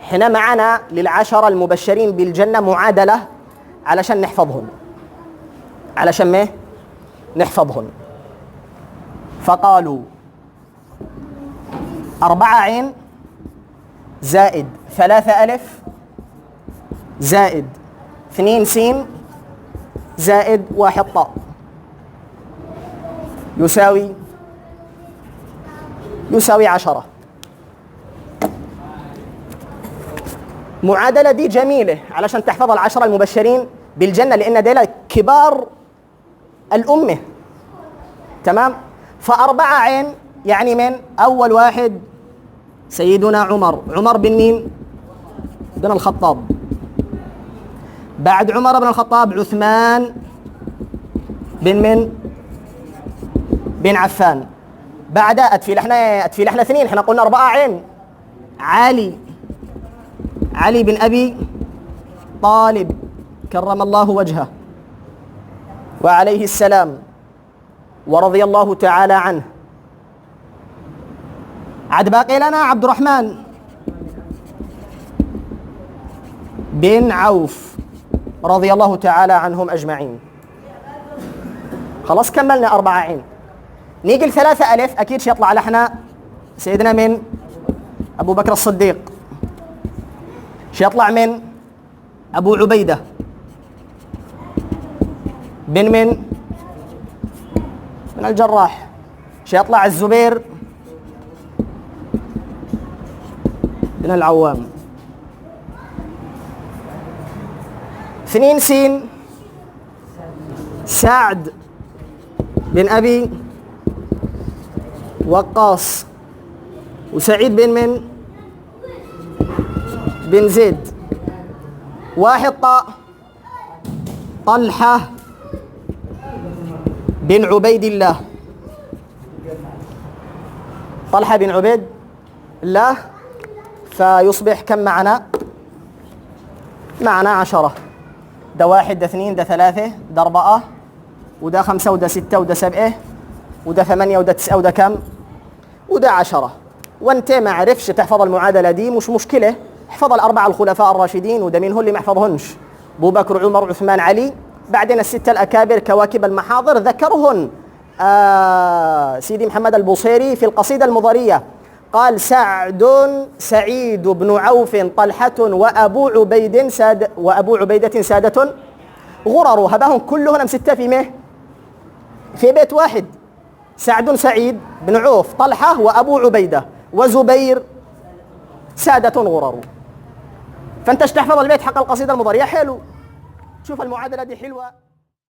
احنا معنا للعشرة المبشرين بالجنة معادلة علشان نحفظهن، علشان ما نحفظهن. فقالوا 4 عين زائد 3 ألف زائد 2 سين زائد 1 طاء يساوي 10. معادلة دي جميلة علشان تحفظ 10 المبشرين بالجنة، لأن ديلا كبار الأمة. تمام. ف4 عين يعني من أول واحد سيدنا عمر بن مين؟ بن الخطاب. بعد عمر بن الخطاب عثمان بن عفان. بعد أتفيل احنا 2، احنا قلنا 4 عين. علي بن أبي طالب كرم الله وجهه وعليه السلام ورضي الله تعالى عنه. عاد باقي لنا عبد الرحمن بن عوف رضي الله تعالى عنهم أجمعين. خلاص كملنا 4 عين. نيجي 3 ألف، أكيد شيطلع لحنا سيدنا من أبو بكر الصديق، شيطلع من أبو عبيدة من الجراح، شيطلع الزبير بن العوام. 2 سين سعد بن أبي وقاص وسعيد بن زيد. 1 طاء طلحة بن عبيد الله. طلحة بن عبيد الله. فيصبح كم معنا 10. ده 1 ده 2 ده 3 ده 4 وده 5 وده 6 وده 7 وده 8 وده 9 وده كم وده 10. وانت ما عرفش تحفظ المعادلة دي مش مشكلة، احفظ 4 الخلفاء الراشدين، وده مين هو اللي ما حفظهنش؟ أبو بكر عمر عثمان علي. بعدين ال6 الأكابر كواكب المحاضر ذكرهن سيدي محمد البوصيري في القصيدة المضرية، قال سعيد بن عوف طلحة وأبو عبيدة سادة غرر. هباهم كلهن 6 في بيت واحد. سعيد بن عوف طلحة وأبو عبيدة وزبير سادة غرر. فانت تحفظ البيت حق القصيدة المضرية حلو. شوف المعادلة دي حلوة.